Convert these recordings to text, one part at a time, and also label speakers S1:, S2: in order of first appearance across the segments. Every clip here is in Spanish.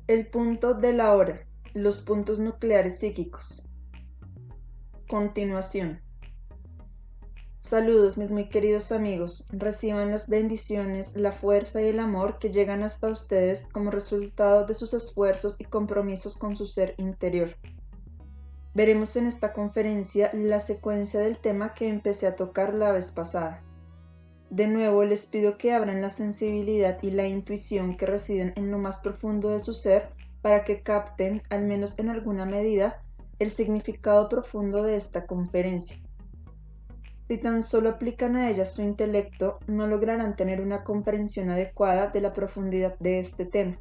S1: El punto de la hora, los puntos nucleares psíquicos. Continuación. Saludos mis muy queridos amigos, reciban las bendiciones, la fuerza y el amor que llegan hasta ustedes como resultado de sus esfuerzos y compromisos con su ser interior. Veremos en esta conferencia la secuencia del tema que empecé a tocar la vez pasada. De nuevo les pido que abran la sensibilidad y la intuición que residen en lo más profundo de su ser para que capten, al menos en alguna medida, el significado profundo de esta conferencia. Si tan solo aplican a ella su intelecto, no lograrán tener una comprensión adecuada de la profundidad de este tema.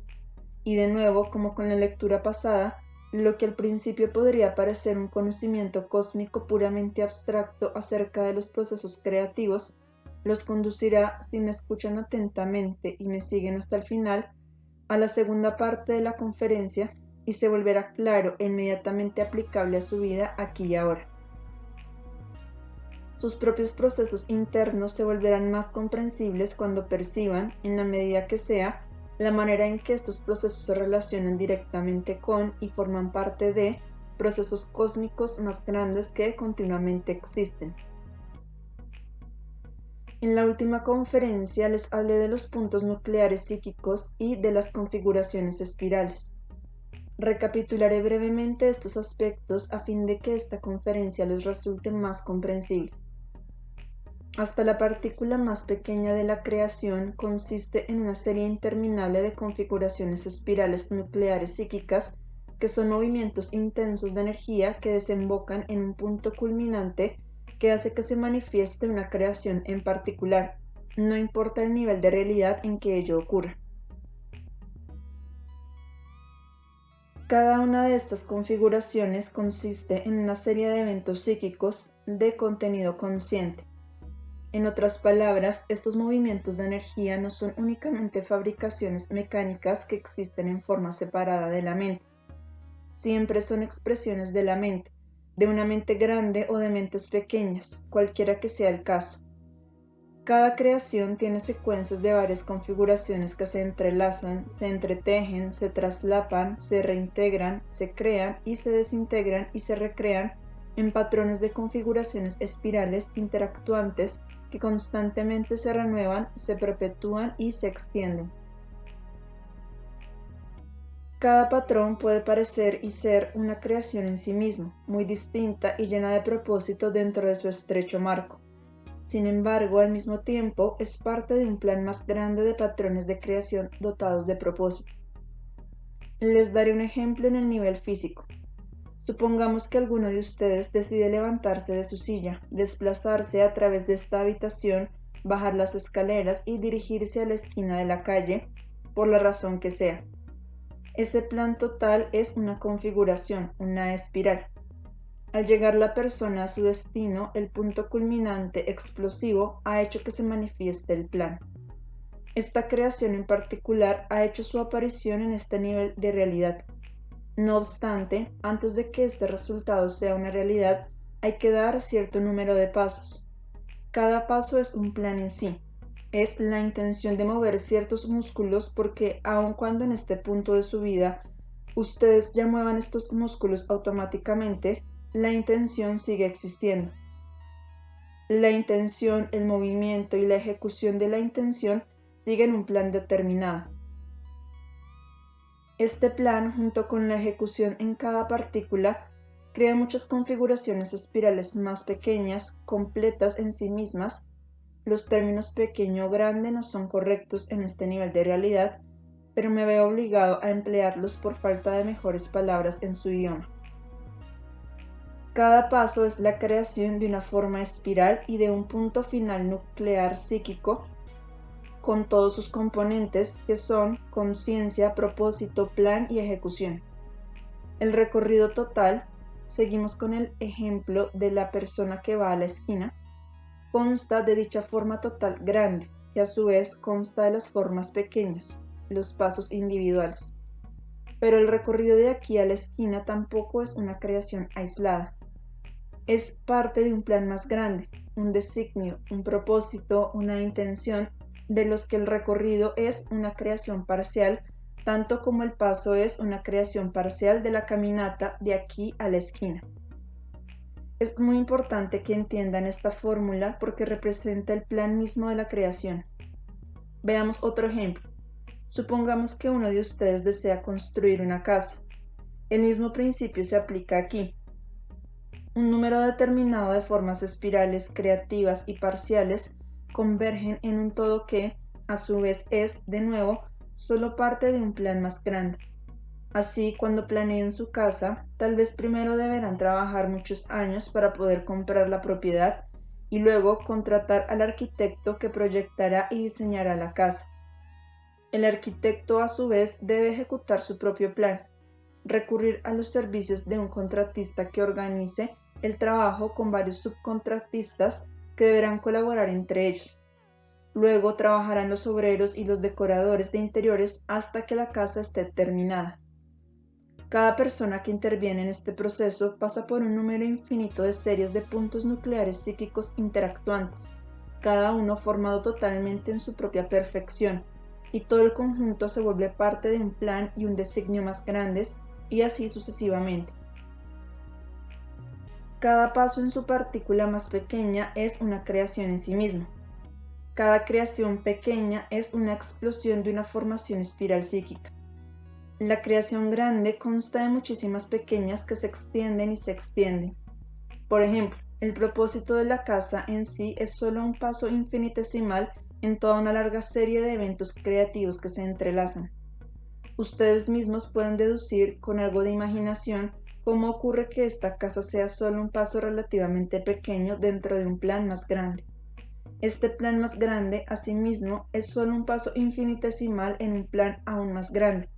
S1: Y de nuevo, como con la lectura pasada, lo que al principio podría parecer un conocimiento cósmico puramente abstracto acerca de los procesos creativos, los conducirá, si me escuchan atentamente y me siguen hasta el final, a la segunda parte de la conferencia y se volverá claro e inmediatamente aplicable a su vida aquí y ahora. Sus propios procesos internos se volverán más comprensibles cuando perciban, en la medida que sea, la manera en que estos procesos se relacionan directamente con y forman parte de procesos cósmicos más grandes que continuamente existen. En la última conferencia les hablé de los puntos nucleares psíquicos y de las configuraciones espirales. Recapitularé brevemente estos aspectos a fin de que esta conferencia les resulte más comprensible. Hasta la partícula más pequeña de la creación consiste en una serie interminable de configuraciones espirales nucleares psíquicas que son movimientos intensos de energía que desembocan en un punto culminante que hace que se manifieste una creación en particular, no importa el nivel de realidad en que ello ocurra. Cada una de estas configuraciones consiste en una serie de eventos psíquicos de contenido consciente. En otras palabras, estos movimientos de energía no son únicamente fabricaciones mecánicas que existen en forma separada de la mente. Siempre son expresiones de la mente, de una mente grande o de mentes pequeñas, cualquiera que sea el caso. Cada creación tiene secuencias de varias configuraciones que se entrelazan, se entretejen, se traslapan, se reintegran, se crean y se desintegran y se recrean en patrones de configuraciones espirales interactuantes que constantemente se renuevan, se perpetúan y se extienden. Cada patrón puede parecer y ser una creación en sí mismo, muy distinta y llena de propósito dentro de su estrecho marco. Sin embargo, al mismo tiempo, es parte de un plan más grande de patrones de creación dotados de propósito. Les daré un ejemplo en el nivel físico. Supongamos que alguno de ustedes decide levantarse de su silla, desplazarse a través de esta habitación, bajar las escaleras y dirigirse a la esquina de la calle, por la razón que sea. Ese plan total es una configuración, una espiral. Al llegar la persona a su destino, el punto culminante explosivo ha hecho que se manifieste el plan. Esta creación en particular ha hecho su aparición en este nivel de realidad. No obstante, antes de que este resultado sea una realidad, hay que dar cierto número de pasos. Cada paso es un plan en sí. Es la intención de mover ciertos músculos porque aun cuando en este punto de su vida ustedes ya muevan estos músculos automáticamente, la intención sigue existiendo. La intención, el movimiento y la ejecución de la intención siguen un plan determinado. Este plan, junto con la ejecución en cada partícula, crea muchas configuraciones espirales más pequeñas, completas en sí mismas. Los términos pequeño o grande no son correctos en este nivel de realidad, pero me veo obligado a emplearlos por falta de mejores palabras en su idioma. Cada paso es la creación de una forma espiral y de un punto final nuclear psíquico con todos sus componentes que son conciencia, propósito, plan y ejecución. El recorrido total, seguimos con el ejemplo de la persona que va a la esquina, consta de dicha forma total grande, que a su vez consta de las formas pequeñas, los pasos individuales. Pero el recorrido de aquí a la esquina tampoco es una creación aislada. Es parte de un plan más grande, un designio, un propósito, una intención, de los que el recorrido es una creación parcial tanto como el paso es una creación parcial de la caminata de aquí a la esquina. Es muy importante que entiendan esta fórmula porque representa el plan mismo de la creación. Veamos otro ejemplo. Supongamos que uno de ustedes desea construir una casa. El mismo principio se aplica aquí. Un número determinado de formas espirales creativas y parciales convergen en un todo que, a su vez, es, de nuevo, solo parte de un plan más grande. Así, cuando planeen su casa, tal vez primero deberán trabajar muchos años para poder comprar la propiedad y luego contratar al arquitecto que proyectará y diseñará la casa. El arquitecto, a su vez, debe ejecutar su propio plan, recurrir a los servicios de un contratista que organice el trabajo con varios subcontratistas que deberán colaborar entre ellos. Luego trabajarán los obreros y los decoradores de interiores hasta que la casa esté terminada. Cada persona que interviene en este proceso pasa por un número infinito de series de puntos nucleares psíquicos interactuantes, cada uno formado totalmente en su propia perfección, y todo el conjunto se vuelve parte de un plan y un designio más grandes, y así sucesivamente. Cada paso en su partícula más pequeña es una creación en sí mismo. Cada creación pequeña es una explosión de una formación espiral psíquica. La creación grande consta de muchísimas pequeñas que se extienden y se extienden. Por ejemplo, el propósito de la casa en sí es solo un paso infinitesimal en toda una larga serie de eventos creativos que se entrelazan. Ustedes mismos pueden deducir con algo de imaginación cómo ocurre que esta casa sea solo un paso relativamente pequeño dentro de un plan más grande. Este plan más grande, asimismo, es solo un paso infinitesimal en un plan aún más grande,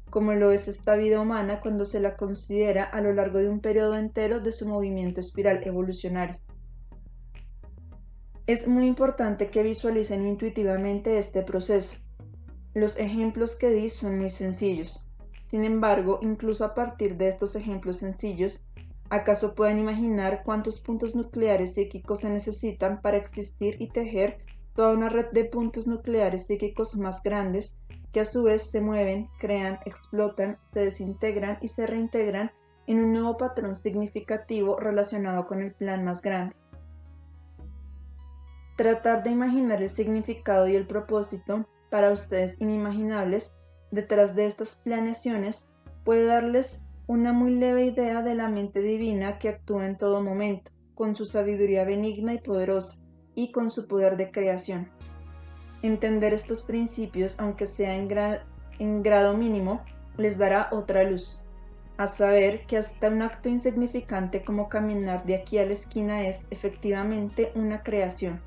S1: como lo es esta vida humana cuando se la considera a lo largo de un periodo entero de su movimiento espiral evolucionario. Es muy importante que visualicen intuitivamente este proceso. Los ejemplos que di son muy sencillos. Sin embargo, incluso a partir de estos ejemplos sencillos, ¿acaso pueden imaginar cuántos puntos nucleares psíquicos se necesitan para existir y tejer toda una red de puntos nucleares psíquicos más grandes que a su vez se mueven, crean, explotan, se desintegran y se reintegran en un nuevo patrón significativo relacionado con el plan más grande? Tratar de imaginar el significado y el propósito, para ustedes inimaginables, detrás de estas planeaciones puede darles una muy leve idea de la mente divina que actúa en todo momento, con su sabiduría benigna y poderosa, y con su poder de creación. Entender estos principios, aunque sea en grado mínimo, les dará otra luz, a saber que hasta un acto insignificante como caminar de aquí a la esquina es efectivamente una creación.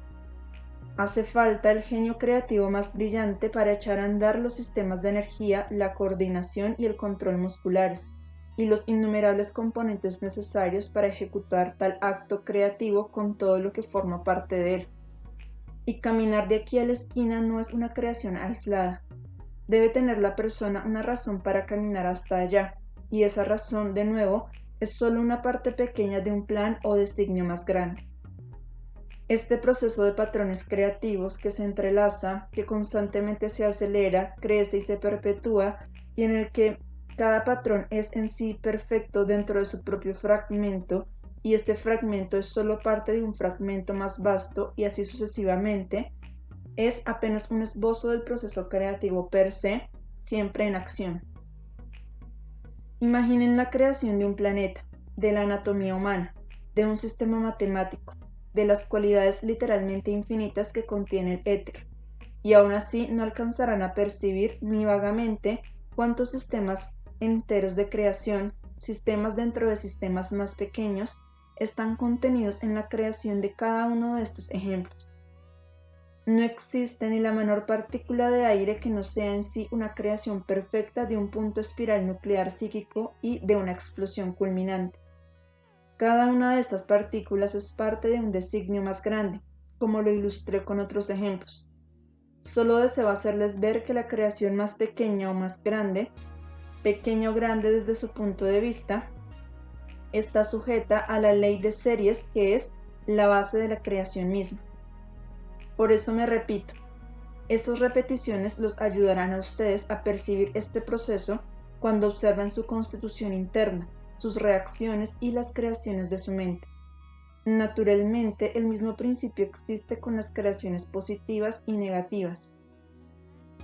S1: Hace falta el genio creativo más brillante para echar a andar los sistemas de energía, la coordinación y el control musculares, y los innumerables componentes necesarios para ejecutar tal acto creativo con todo lo que forma parte de él. Y caminar de aquí a la esquina no es una creación aislada. Debe tener la persona una razón para caminar hasta allá, y esa razón, de nuevo, es solo una parte pequeña de un plan o designio más grande. Este proceso de patrones creativos que se entrelaza, que constantemente se acelera, crece y se perpetúa, y en el que cada patrón es en sí perfecto dentro de su propio fragmento, y este fragmento es solo parte de un fragmento más vasto, y así sucesivamente, es apenas un esbozo del proceso creativo per se, siempre en acción. Imaginen la creación de un planeta, de la anatomía humana, de un sistema matemático, de las cualidades literalmente infinitas que contiene el éter, y aún así no alcanzarán a percibir ni vagamente cuántos sistemas enteros de creación, sistemas dentro de sistemas más pequeños, están contenidos en la creación de cada uno de estos ejemplos. No existe ni la menor partícula de aire que no sea en sí una creación perfecta de un punto espiral nuclear psíquico y de una explosión culminante. Cada una de estas partículas es parte de un designio más grande, como lo ilustré con otros ejemplos. Solo deseo hacerles ver que la creación más pequeña o más grande, pequeña o grande desde su punto de vista, está sujeta a la ley de series que es la base de la creación misma. Por eso me repito, Estas repeticiones los ayudarán a ustedes a percibir este proceso cuando observan su constitución interna, sus reacciones y las creaciones de su mente. Naturalmente, el mismo principio existe con las creaciones positivas y negativas.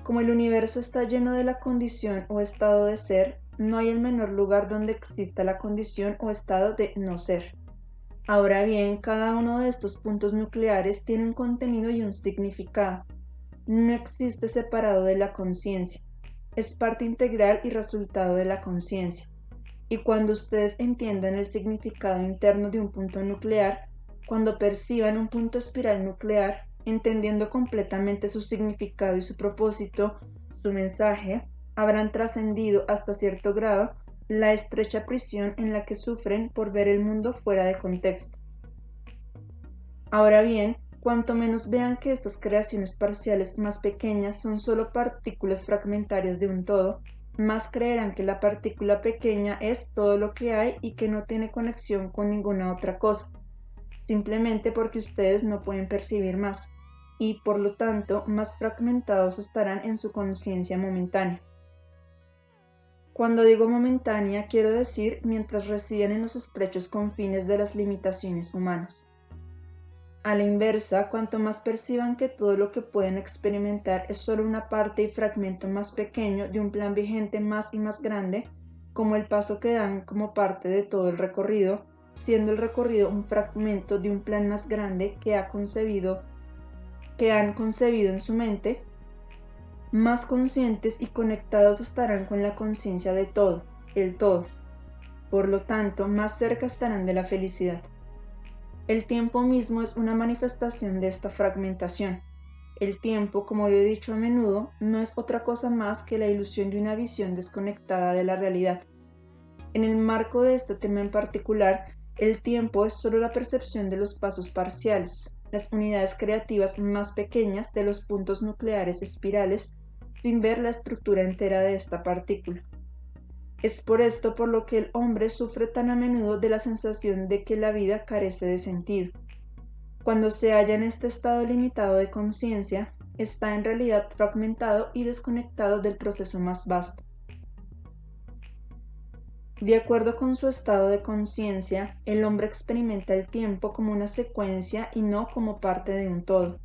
S1: Como el universo está lleno de la condición o estado de ser, no hay el menor lugar donde exista la condición o estado de no ser. Ahora bien, cada uno de estos puntos nucleares tiene un contenido y un significado. No existe separado de la conciencia. Es parte integral y resultado de la conciencia. Y cuando ustedes entiendan el significado interno de un punto nuclear, cuando perciban un punto espiral nuclear, entendiendo completamente su significado y su propósito, su mensaje, habrán trascendido hasta cierto grado la estrecha prisión en la que sufren por ver el mundo fuera de contexto. Ahora bien, cuanto menos vean que estas creaciones parciales más pequeñas son solo partículas fragmentarias de un todo, más creerán que la partícula pequeña es todo lo que hay y que no tiene conexión con ninguna otra cosa, simplemente porque ustedes no pueden percibir más, y por lo tanto más fragmentados estarán en su conciencia momentánea. Cuando digo momentánea, quiero decir mientras residen en los estrechos confines de las limitaciones humanas. A la inversa, cuanto más perciban que todo lo que pueden experimentar es solo una parte y fragmento más pequeño de un plan vigente más y más grande, como el paso que dan como parte de todo el recorrido, siendo el recorrido un fragmento de un plan más grande que han concebido en su mente, más conscientes y conectados estarán con la conciencia de todo, el todo. Por lo tanto, más cerca estarán de la felicidad. El tiempo mismo es una manifestación de esta fragmentación. El tiempo, como lo he dicho a menudo, no es otra cosa más que la ilusión de una visión desconectada de la realidad. En el marco de este tema en particular, el tiempo es solo la percepción de los pasos parciales, las unidades creativas más pequeñas de los puntos nucleares espirales, sin ver la estructura entera de esta partícula. Es por esto por lo que el hombre sufre tan a menudo de la sensación de que la vida carece de sentido. Cuando se halla en este estado limitado de conciencia, está en realidad fragmentado y desconectado del proceso más vasto. De acuerdo con su estado de conciencia, el hombre experimenta el tiempo como una secuencia y no como parte de un todo.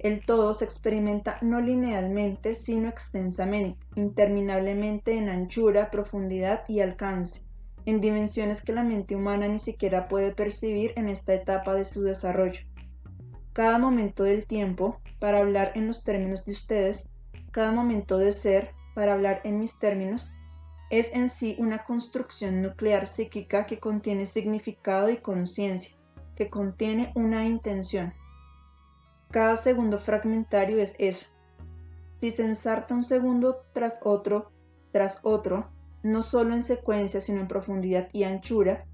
S1: El todo se experimenta no linealmente, sino extensamente, interminablemente en anchura, profundidad y alcance, en dimensiones que la mente humana ni siquiera puede percibir en esta etapa de su desarrollo. Cada momento del tiempo, para hablar en los términos de ustedes, cada momento de ser, para hablar en mis términos, es en sí una construcción nuclear psíquica que contiene significado y conciencia, que contiene una intención. Cada segundo fragmentario es eso. Si se ensarta un segundo tras otro, no solo en secuencia sino en profundidad y anchura,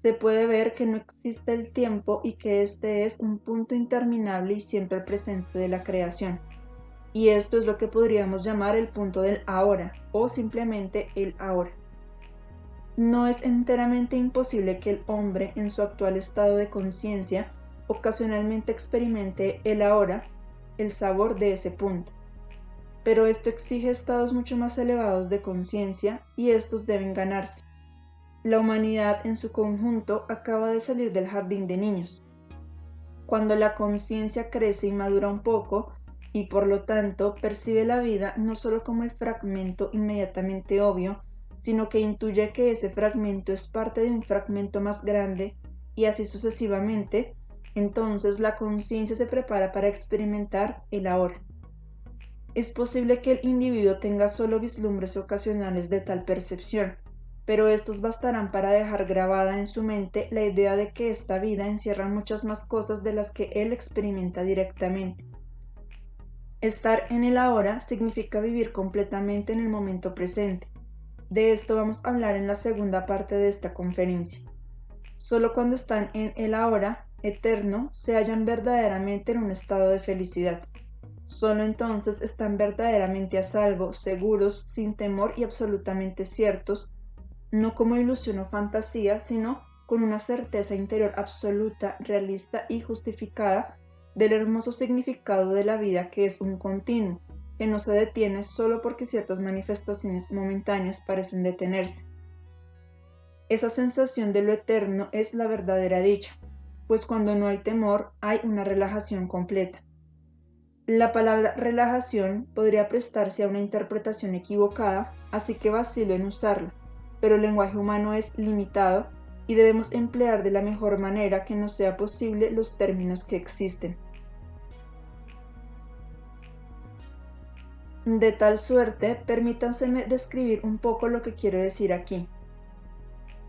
S1: se puede ver que no existe el tiempo y que este es un punto interminable y siempre presente de la creación. Y esto es lo que podríamos llamar el punto del ahora, o simplemente el ahora. No es enteramente imposible que el hombre, en su actual estado de conciencia, ocasionalmente experimente el ahora, el sabor de ese punto. Pero esto exige estados mucho más elevados de conciencia y estos deben ganarse. La humanidad en su conjunto acaba de salir del jardín de niños. Cuando la conciencia crece y madura un poco, y por lo tanto percibe la vida no solo como el fragmento inmediatamente obvio, sino que intuye que ese fragmento es parte de un fragmento más grande, y así sucesivamente, entonces la conciencia se prepara para experimentar el ahora. Es posible que el individuo tenga solo vislumbres ocasionales de tal percepción, pero estos bastarán para dejar grabada en su mente la idea de que esta vida encierra muchas más cosas de las que él experimenta directamente. Estar en el ahora significa vivir completamente en el momento presente. De esto vamos a hablar en la segunda parte de esta conferencia. Solo cuando están en el ahora eterno se hallan verdaderamente en un estado de felicidad. Solo entonces están verdaderamente a salvo, seguros, sin temor y absolutamente ciertos, no como ilusión o fantasía, sino con una certeza interior absoluta, realista y justificada del hermoso significado de la vida que es un continuo, que no se detiene solo porque ciertas manifestaciones momentáneas parecen detenerse. Esa sensación de lo eterno es la verdadera dicha, pues cuando no hay temor hay una relajación completa. La palabra relajación podría prestarse a una interpretación equivocada, así que vacilo en usarla, pero el lenguaje humano es limitado y debemos emplear de la mejor manera que nos sea posible los términos que existen. De tal suerte, permítanseme describir un poco lo que quiero decir aquí.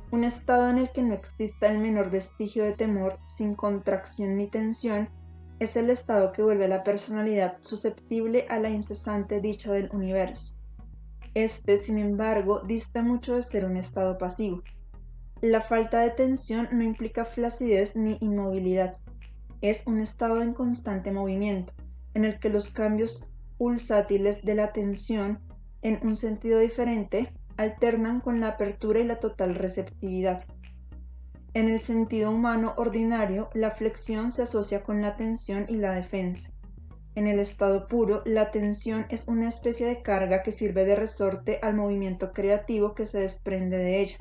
S1: Un estado en el que no exista el menor vestigio de temor, sin contracción ni tensión, es el estado que vuelve a la personalidad susceptible a la incesante dicha del universo. Este, sin embargo, dista mucho de ser un estado pasivo. La falta de tensión no implica flacidez ni inmovilidad. Es un estado en constante movimiento, en el que los cambios pulsátiles de la tensión, en un sentido diferente, alternan con la apertura y la total receptividad. En el sentido humano ordinario, la flexión se asocia con la tensión y la defensa. En el estado puro, la tensión es una especie de carga que sirve de resorte al movimiento creativo que se desprende de ella.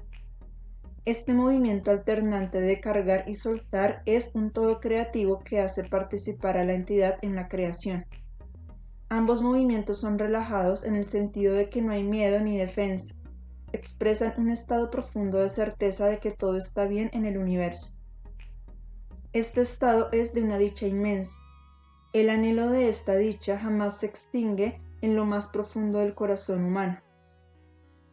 S1: Este movimiento alternante de cargar y soltar es un todo creativo que hace participar a la entidad en la creación. Ambos movimientos son relajados en el sentido de que no hay miedo ni defensa. Expresan un estado profundo de certeza de que todo está bien en el universo. Este estado es de una dicha inmensa. El anhelo de esta dicha jamás se extingue en lo más profundo del corazón humano.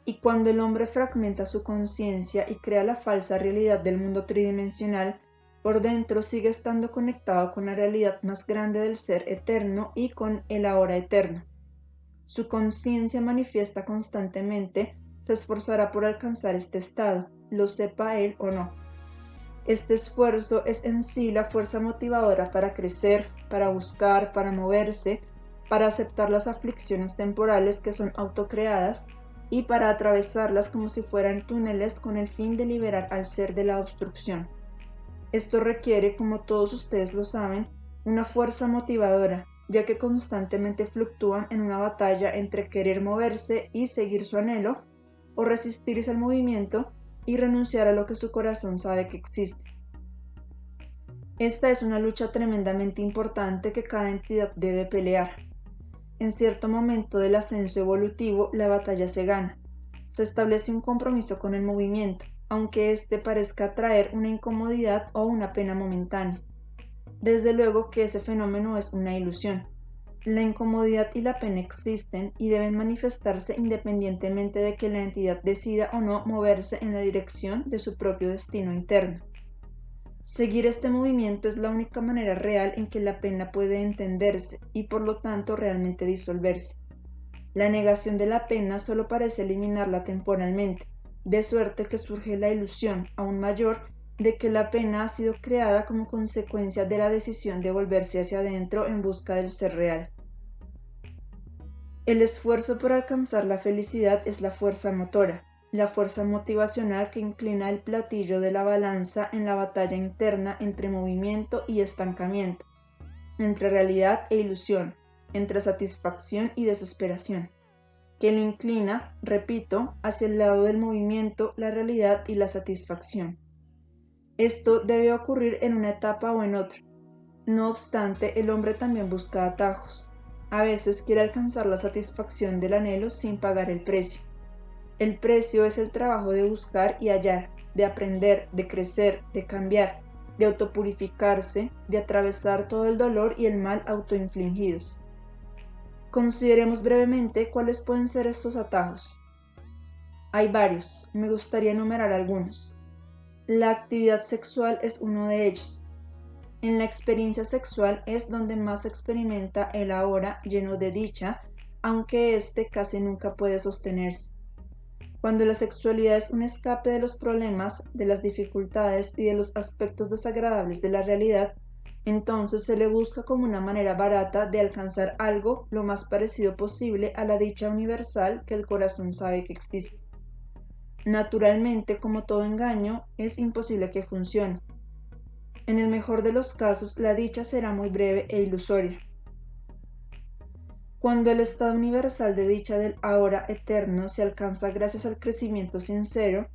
S1: Y cuando el hombre fragmenta su conciencia y crea la falsa realidad del mundo tridimensional, por dentro sigue estando conectado con la realidad más grande del ser eterno y con el ahora eterno. Su conciencia manifiesta constantemente, se esforzará por alcanzar este estado, lo sepa él o no. Este esfuerzo es en sí la fuerza motivadora para crecer, para buscar, para moverse, para aceptar las aflicciones temporales que son autocreadas y para atravesarlas como si fueran túneles con el fin de liberar al ser de la obstrucción. Esto requiere, como todos ustedes lo saben, una fuerza motivadora, ya que constantemente fluctúan en una batalla entre querer moverse y seguir su anhelo, o resistirse al movimiento y renunciar a lo que su corazón sabe que existe. Esta es una lucha tremendamente importante que cada entidad debe pelear. En cierto momento del ascenso evolutivo, la batalla se gana. Se establece un compromiso con el movimiento, aunque éste parezca traer una incomodidad o una pena momentánea. Desde luego que ese fenómeno es una ilusión. La incomodidad y la pena existen y deben manifestarse independientemente de que la entidad decida o no moverse en la dirección de su propio destino interno. Seguir este movimiento es la única manera real en que la pena puede entenderse y por lo tanto realmente disolverse. La negación de la pena solo parece eliminarla temporalmente, de suerte que surge la ilusión, aún mayor, de que la pena ha sido creada como consecuencia de la decisión de volverse hacia adentro en busca del ser real. El esfuerzo por alcanzar la felicidad es la fuerza motora, la fuerza motivacional que inclina el platillo de la balanza en la batalla interna entre movimiento y estancamiento, entre realidad e ilusión, entre satisfacción y desesperación, que lo inclina, repito, hacia el lado del movimiento, la realidad y la satisfacción. Esto debe ocurrir en una etapa o en otra. No obstante, el hombre también busca atajos. A veces quiere alcanzar la satisfacción del anhelo sin pagar el precio. El precio es el trabajo de buscar y hallar, de aprender, de crecer, de cambiar, de autopurificarse, de atravesar todo el dolor y el mal autoinfligidos. Consideremos brevemente cuáles pueden ser estos atajos. Hay varios, me gustaría enumerar algunos. La actividad sexual es uno de ellos. En la experiencia sexual es donde más se experimenta el ahora lleno de dicha, aunque éste casi nunca puede sostenerse. Cuando la sexualidad es un escape de los problemas, de las dificultades y de los aspectos desagradables de la realidad, entonces se le busca como una manera barata de alcanzar algo lo más parecido posible a la dicha universal que el corazón sabe que existe. Naturalmente, como todo engaño, es imposible que funcione. En el mejor de los casos, la dicha será muy breve e ilusoria. Cuando el estado universal de dicha del ahora eterno se alcanza gracias al crecimiento sincero,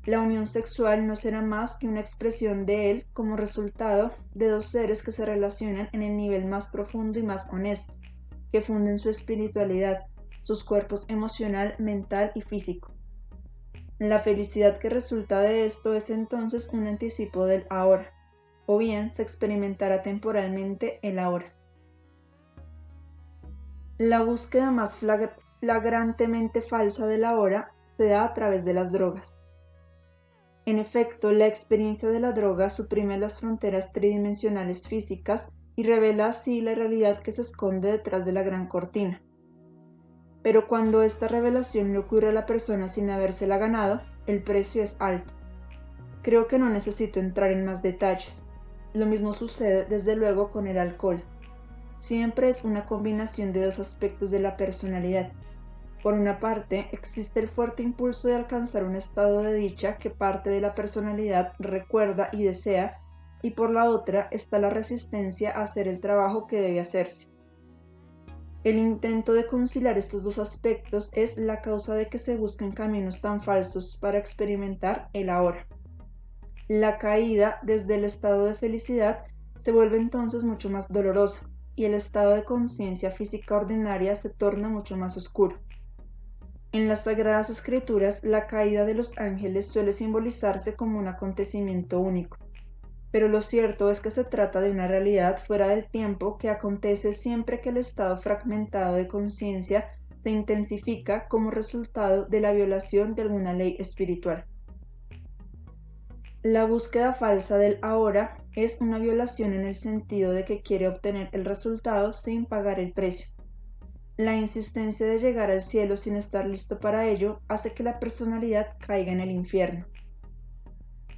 S1: la unión sexual no será más que una expresión de él como resultado de dos seres que se relacionan en el nivel más profundo y más honesto, que funden su espiritualidad, sus cuerpos emocional, mental y físico. La felicidad que resulta de esto es entonces un anticipo del ahora, o bien se experimentará temporalmente el ahora. La búsqueda más flagrantemente falsa del ahora se da a través de las drogas. En efecto, la experiencia de la droga suprime las fronteras tridimensionales físicas y revela así la realidad que se esconde detrás de la gran cortina. Pero cuando esta revelación le ocurre a la persona sin habérsela ganado, el precio es alto. Creo que no necesito entrar en más detalles. Lo mismo sucede desde luego con el alcohol. Siempre es una combinación de dos aspectos de la personalidad. Por una parte, existe el fuerte impulso de alcanzar un estado de dicha que parte de la personalidad recuerda y desea, y por la otra está la resistencia a hacer el trabajo que debe hacerse. El intento de conciliar estos dos aspectos es la causa de que se busquen caminos tan falsos para experimentar el ahora. La caída desde el estado de felicidad se vuelve entonces mucho más dolorosa, y el estado de conciencia física ordinaria se torna mucho más oscuro. En las Sagradas Escrituras, la caída de los ángeles suele simbolizarse como un acontecimiento único, pero lo cierto es que se trata de una realidad fuera del tiempo que acontece siempre que el estado fragmentado de conciencia se intensifica como resultado de la violación de alguna ley espiritual. La búsqueda falsa del ahora es una violación en el sentido de que quiere obtener el resultado sin pagar el precio. La insistencia de llegar al cielo sin estar listo para ello hace que la personalidad caiga en el infierno.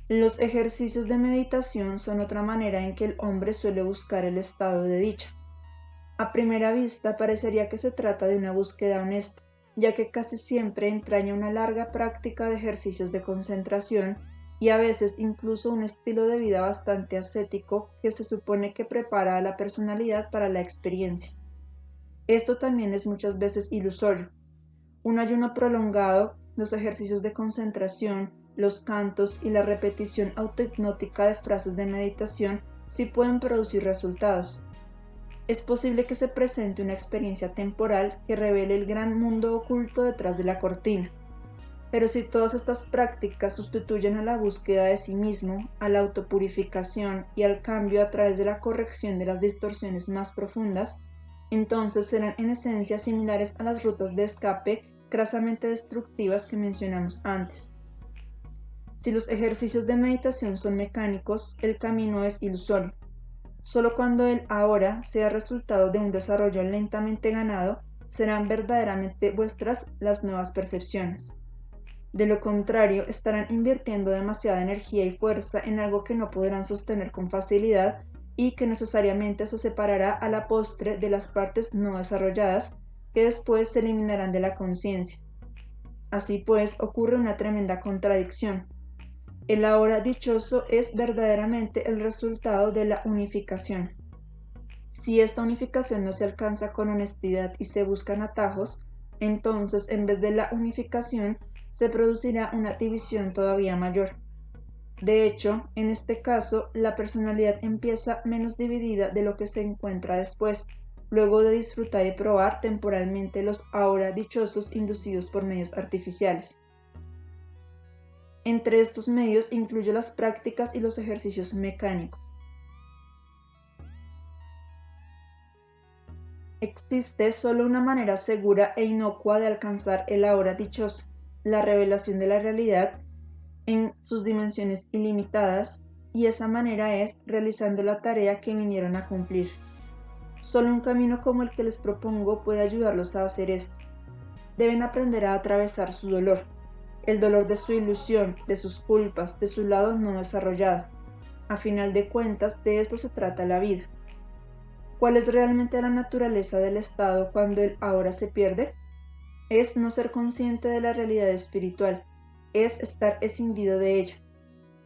S1: Los ejercicios de meditación son otra manera en que el hombre suele buscar el estado de dicha. A primera vista parecería que se trata de una búsqueda honesta, ya que casi siempre entraña una larga práctica de ejercicios de concentración y a veces incluso un estilo de vida bastante ascético que se supone que prepara a la personalidad para la experiencia. Esto también es muchas veces ilusorio. Un ayuno prolongado, los ejercicios de concentración, los cantos y la repetición autohipnótica de frases de meditación sí pueden producir resultados. Es posible que se presente una experiencia temporal que revele el gran mundo oculto detrás de la cortina. Pero si todas estas prácticas sustituyen a la búsqueda de sí mismo, a la autopurificación y al cambio a través de la corrección de las distorsiones más profundas, entonces serán en esencia similares a las rutas de escape grasamente destructivas que mencionamos antes. Si los ejercicios de meditación son mecánicos, el camino es ilusorio. Solo cuando el ahora sea resultado de un desarrollo lentamente ganado, serán verdaderamente vuestras las nuevas percepciones. De lo contrario, estarán invirtiendo demasiada energía y fuerza en algo que no podrán sostener con facilidad y que necesariamente se separará a la postre de las partes no desarrolladas, que después se eliminarán de la conciencia. Así pues, ocurre una tremenda contradicción. El ahora dichoso es verdaderamente el resultado de la unificación. Si esta unificación no se alcanza con honestidad y se buscan atajos, entonces en vez de la unificación se producirá una división todavía mayor. De hecho, en este caso, la personalidad empieza menos dividida de lo que se encuentra después, luego de disfrutar y probar temporalmente los ahora dichosos inducidos por medios artificiales. Entre estos medios incluyo las prácticas y los ejercicios mecánicos. Existe solo una manera segura e inocua de alcanzar el ahora dichoso, la revelación de la realidad en sus dimensiones ilimitadas, y esa manera es realizando la tarea que vinieron a cumplir. Solo un camino como el que les propongo puede ayudarlos a hacer esto. Deben aprender a atravesar su dolor, el dolor de su ilusión, de sus culpas, de su lado no desarrollado. A final de cuentas, de esto se trata la vida. ¿Cuál es realmente la naturaleza del estado cuando el ahora se pierde? Es no ser consciente de la realidad espiritual, es estar escindido de ella.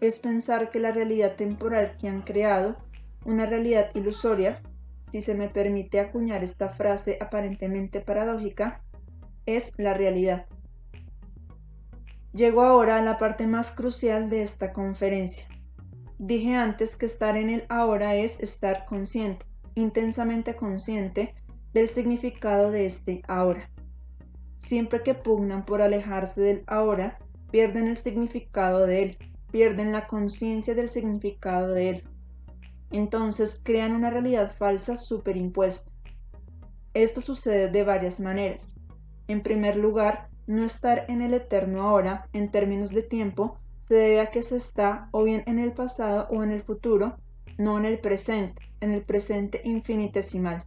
S1: es pensar que la realidad temporal que han creado, una realidad ilusoria, si se me permite acuñar esta frase aparentemente paradójica, es la realidad. Llego ahora a la parte más crucial de esta conferencia. Dije antes que estar en el ahora es estar consciente, intensamente consciente del significado de este ahora. Siempre que pugnan por alejarse del ahora, pierden el significado de él, pierden la conciencia del significado de él. Entonces crean una realidad falsa superimpuesta. Esto sucede de varias maneras. En primer lugar, no estar en el eterno ahora, en términos de tiempo, se debe a que se está o bien en el pasado o en el futuro, no en el presente infinitesimal.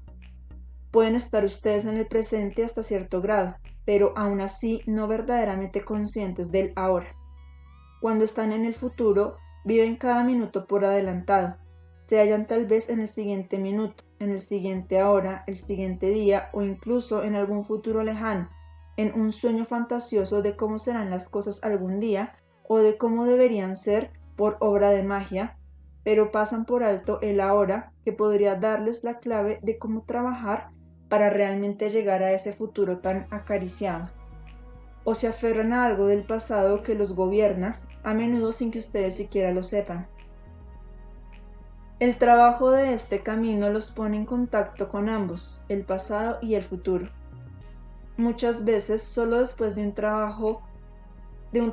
S1: Pueden estar ustedes en el presente hasta cierto grado, pero aún así no verdaderamente conscientes del ahora. Cuando están en el futuro, viven cada minuto por adelantado. Se hallan tal vez en el siguiente minuto, en el siguiente hora, el siguiente día o incluso en algún futuro lejano, en un sueño fantasioso de cómo serán las cosas algún día o de cómo deberían ser por obra de magia, pero pasan por alto el ahora que podría darles la clave de cómo trabajar para realmente llegar a ese futuro tan acariciado. O se aferran a algo del pasado que los gobierna, a menudo sin que ustedes siquiera lo sepan. El trabajo de este camino los pone en contacto con ambos, el pasado y el futuro. Muchas veces, solo después de un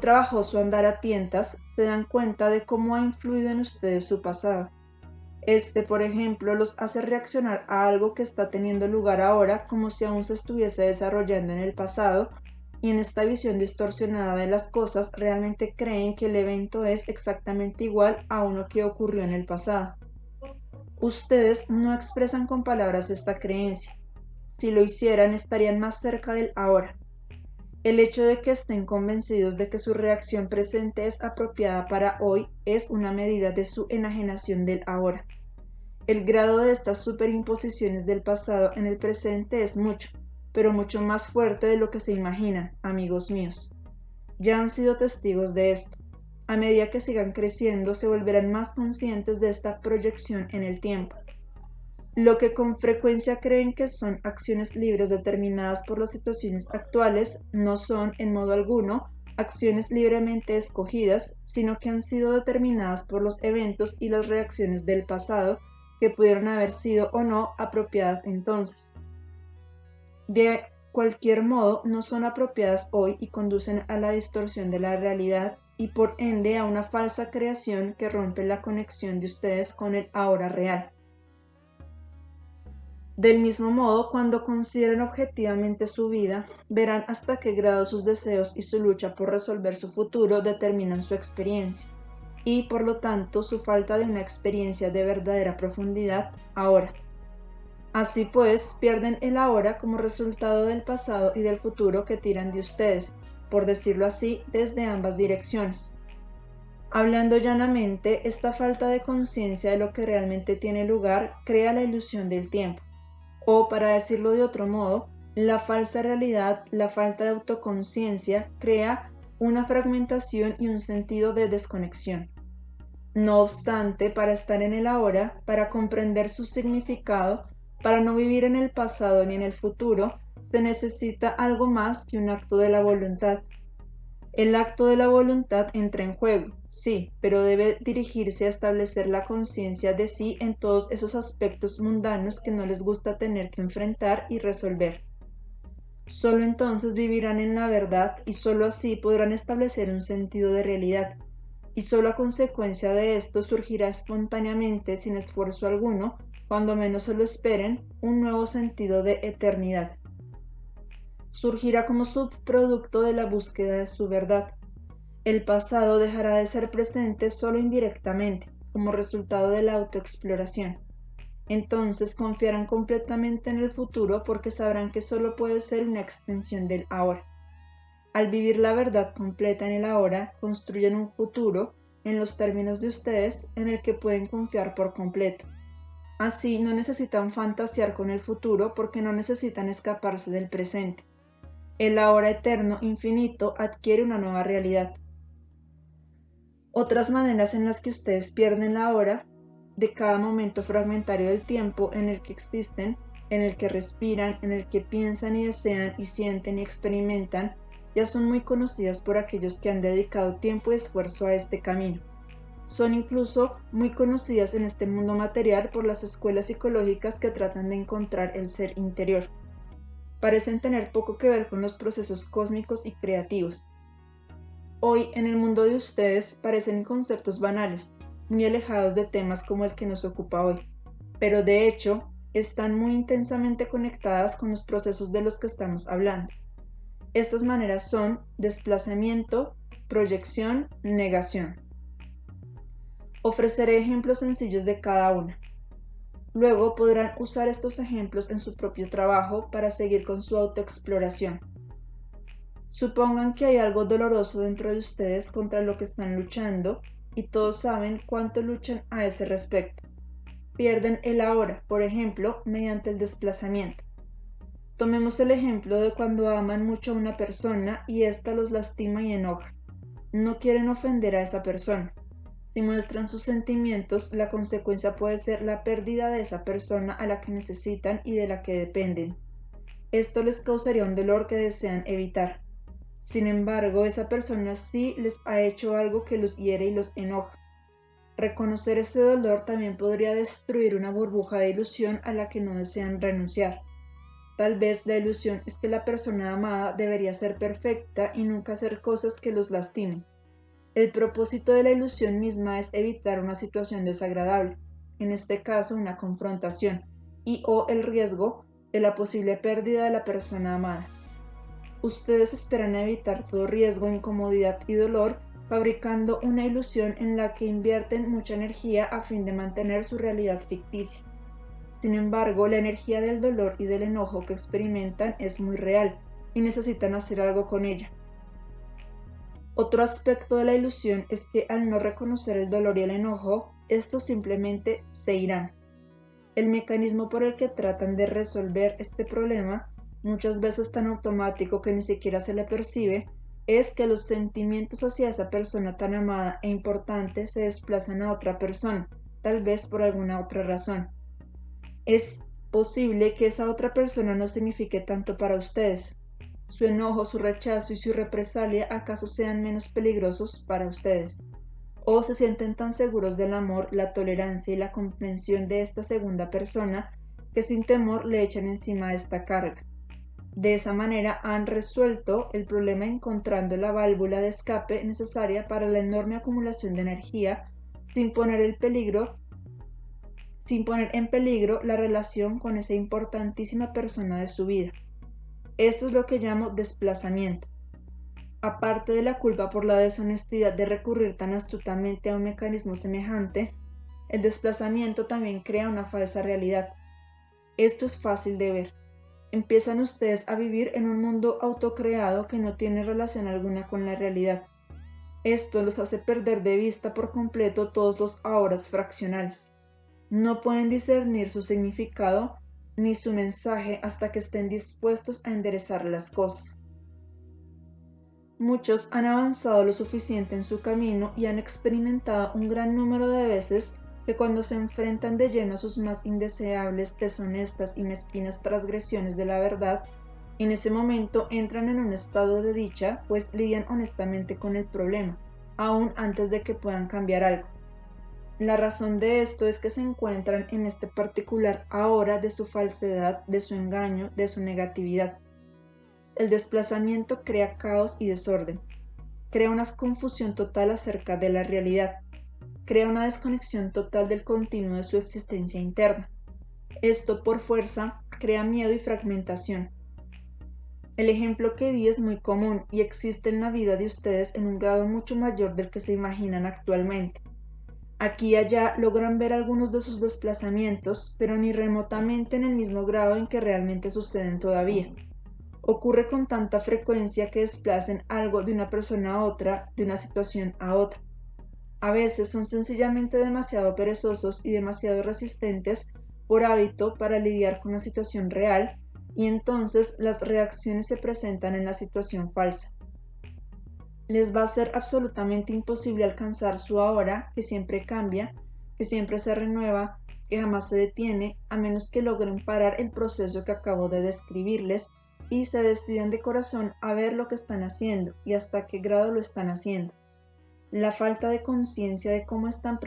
S1: trabajoso andar a tientas, se dan cuenta de cómo ha influido en ustedes su pasado. Por ejemplo, los hace reaccionar a algo que está teniendo lugar ahora como si aún se estuviese desarrollando en el pasado, y en esta visión distorsionada de las cosas realmente creen que el evento es exactamente igual a uno que ocurrió en el pasado. Ustedes no expresan con palabras esta creencia. Si lo hicieran, estarían más cerca del ahora. El hecho de que estén convencidos de que su reacción presente es apropiada para hoy es una medida de su enajenación del ahora. El grado de estas superimposiciones del pasado en el presente es mucho, pero mucho más fuerte de lo que se imaginan, amigos míos. Ya han sido testigos de esto. A medida que sigan creciendo, se volverán más conscientes de esta proyección en el tiempo. Lo que con frecuencia creen que son acciones libres determinadas por las situaciones actuales no son, en modo alguno, acciones libremente escogidas, sino que han sido determinadas por los eventos y las reacciones del pasado que pudieron haber sido o no apropiadas entonces. De cualquier modo, no son apropiadas hoy y conducen a la distorsión de la realidad y por ende a una falsa creación que rompe la conexión de ustedes con el ahora real. Del mismo modo, cuando consideren objetivamente su vida, verán hasta qué grado sus deseos y su lucha por resolver su futuro determinan su experiencia, y por lo tanto su falta de una experiencia de verdadera profundidad ahora. Así pues, pierden el ahora como resultado del pasado y del futuro que tiran de ustedes, por decirlo así, desde ambas direcciones. Hablando llanamente, esta falta de conciencia de lo que realmente tiene lugar crea la ilusión del tiempo. O, para decirlo de otro modo, la falsa realidad, la falta de autoconciencia, crea una fragmentación y un sentido de desconexión. No obstante, para estar en el ahora, para comprender su significado, para no vivir en el pasado ni en el futuro, se necesita algo más que un acto de la voluntad. El acto de la voluntad entra en juego, sí, pero debe dirigirse a establecer la conciencia de sí en todos esos aspectos mundanos que no les gusta tener que enfrentar y resolver. Solo entonces vivirán en la verdad y solo así podrán establecer un sentido de realidad. Y solo a consecuencia de esto surgirá espontáneamente, sin esfuerzo alguno, cuando menos se lo esperen, un nuevo sentido de eternidad. Surgirá como subproducto de la búsqueda de su verdad. El pasado dejará de ser presente solo indirectamente, como resultado de la autoexploración. Entonces confiarán completamente en el futuro porque sabrán que solo puede ser una extensión del ahora. Al vivir la verdad completa en el ahora, construyen un futuro, en los términos de ustedes, en el que pueden confiar por completo. Así no necesitan fantasear con el futuro porque no necesitan escaparse del presente. El ahora eterno infinito adquiere una nueva realidad. Otras maneras en las que ustedes pierden la hora de cada momento fragmentario del tiempo en el que existen, en el que respiran, en el que piensan y desean y sienten y experimentan, ya son muy conocidas por aquellos que han dedicado tiempo y esfuerzo a este camino. Son incluso muy conocidas en este mundo material por las escuelas psicológicas que tratan de encontrar el ser interior. Parecen tener poco que ver con los procesos cósmicos y creativos. Hoy, en el mundo de ustedes, parecen conceptos banales, muy alejados de temas como el que nos ocupa hoy, pero de hecho, están muy intensamente conectadas con los procesos de los que estamos hablando. Estas maneras son desplazamiento, proyección, negación. Ofreceré ejemplos sencillos de cada una. Luego podrán usar estos ejemplos en su propio trabajo para seguir con su autoexploración. Supongan que hay algo doloroso dentro de ustedes contra lo que están luchando y todos saben cuánto luchan a ese respecto. Pierden el ahora, por ejemplo, mediante el desplazamiento. Tomemos el ejemplo de cuando aman mucho a una persona y ésta los lastima y enoja. No quieren ofender a esa persona. Si muestran sus sentimientos, la consecuencia puede ser la pérdida de esa persona a la que necesitan y de la que dependen. Esto les causaría un dolor que desean evitar. Sin embargo, esa persona sí les ha hecho algo que los hiere y los enoja. Reconocer ese dolor también podría destruir una burbuja de ilusión a la que no desean renunciar. Tal vez la ilusión es que la persona amada debería ser perfecta y nunca hacer cosas que los lastimen. El propósito de la ilusión misma es evitar una situación desagradable, en este caso una confrontación, y o el riesgo de la posible pérdida de la persona amada. Ustedes esperan evitar todo riesgo, incomodidad y dolor fabricando una ilusión en la que invierten mucha energía a fin de mantener su realidad ficticia. Sin embargo, la energía del dolor y del enojo que experimentan es muy real y necesitan hacer algo con ella. Otro aspecto de la ilusión es que al no reconocer el dolor y el enojo, estos simplemente se irán. El mecanismo por el que tratan de resolver este problema, muchas veces tan automático que ni siquiera se le percibe, es que los sentimientos hacia esa persona tan amada e importante se desplazan a otra persona, tal vez por alguna otra razón. Es posible que esa otra persona no signifique tanto para ustedes. Su enojo, su rechazo y su represalia acaso sean menos peligrosos para ustedes, o se sienten tan seguros del amor, la tolerancia y la comprensión de esta segunda persona que sin temor le echan encima esta carga. De esa manera han resuelto el problema encontrando la válvula de escape necesaria para la enorme acumulación de energía sin poner en peligro la relación con esa importantísima persona de su vida. Esto es lo que llamo desplazamiento. Aparte de la culpa por la deshonestidad de recurrir tan astutamente a un mecanismo semejante, el desplazamiento también crea una falsa realidad. Esto es fácil de ver. Empiezan ustedes a vivir en un mundo autocreado que no tiene relación alguna con la realidad. Esto los hace perder de vista por completo todos los ahoras fraccionales. No pueden discernir su significado ni su mensaje hasta que estén dispuestos a enderezar las cosas. Muchos han avanzado lo suficiente en su camino y han experimentado un gran número de veces que cuando se enfrentan de lleno a sus más indeseables, deshonestas y mezquinas transgresiones de la verdad, en ese momento entran en un estado de dicha, pues lidian honestamente con el problema, aún antes de que puedan cambiar algo. La razón de esto es que se encuentran en este particular ahora de su falsedad, de su engaño, de su negatividad. El desplazamiento crea caos y desorden, crea una confusión total acerca de la realidad, crea una desconexión total del continuo de su existencia interna. Esto, por fuerza, crea miedo y fragmentación. El ejemplo que di es muy común y existe en la vida de ustedes en un grado mucho mayor del que se imaginan actualmente. Aquí y allá logran ver algunos de sus desplazamientos, pero ni remotamente en el mismo grado en que realmente suceden todavía. Ocurre con tanta frecuencia que desplacen algo de una persona a otra, de una situación a otra. A veces son sencillamente demasiado perezosos y demasiado resistentes por hábito para lidiar con la situación real, y entonces las reacciones se presentan en la situación falsa. Les va a ser absolutamente imposible alcanzar su ahora, que siempre cambia, que siempre se renueva, que jamás se detiene, a menos que logren parar el proceso que acabo de describirles y se decidan de corazón a ver lo que están haciendo y hasta qué grado lo están haciendo. La falta de conciencia de cómo están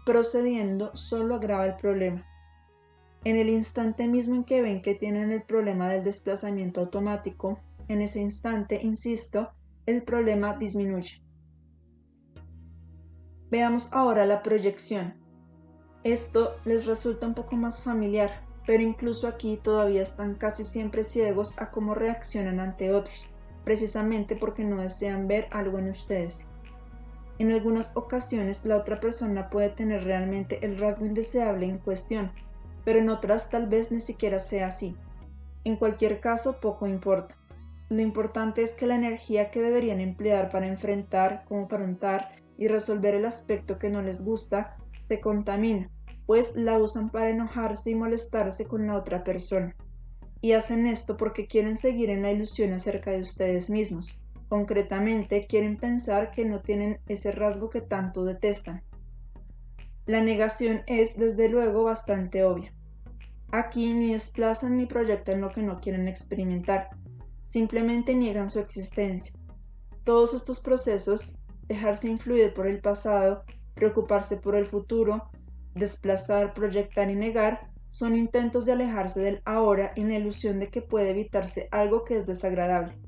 S1: procediendo solo agrava el problema. En el instante mismo en que ven que tienen el problema del desplazamiento automático, en ese instante, insisto, el problema disminuye. Veamos ahora la proyección. Esto les resulta un poco más familiar, pero incluso aquí todavía están casi siempre ciegos a cómo reaccionan ante otros, precisamente porque no desean ver algo en ustedes. En algunas ocasiones la otra persona puede tener realmente el rasgo indeseable en cuestión, pero en otras tal vez ni siquiera sea así. En cualquier caso, poco importa. Lo importante es que la energía que deberían emplear para enfrentar, confrontar y resolver el aspecto que no les gusta se contamina, pues la usan para enojarse y molestarse con la otra persona. Y hacen esto porque quieren seguir en la ilusión acerca de ustedes mismos. Concretamente, quieren pensar que no tienen ese rasgo que tanto detestan. La negación es, desde luego, bastante obvia. Aquí ni desplazan ni proyectan lo que no quieren experimentar, simplemente niegan su existencia. Todos estos procesos, dejarse influir por el pasado, preocuparse por el futuro, desplazar, proyectar y negar, son intentos de alejarse del ahora en la ilusión de que puede evitarse algo que es desagradable.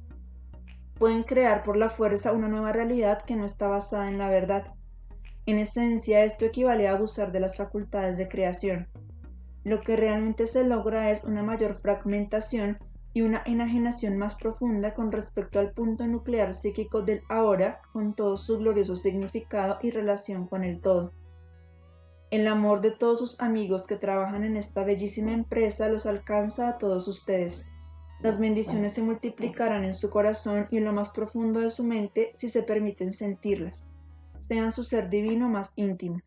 S1: Pueden crear por la fuerza una nueva realidad que no está basada en la verdad. En esencia, esto equivale a abusar de las facultades de creación. Lo que realmente se logra es una mayor fragmentación y una enajenación más profunda con respecto al punto nuclear psíquico del ahora, con todo su glorioso significado y relación con el todo. El amor de todos sus amigos que trabajan en esta bellísima empresa los alcanza a todos ustedes. Las bendiciones se multiplicarán en su corazón y en lo más profundo de su mente si se permiten sentirlas. Sean su ser divino más íntimo.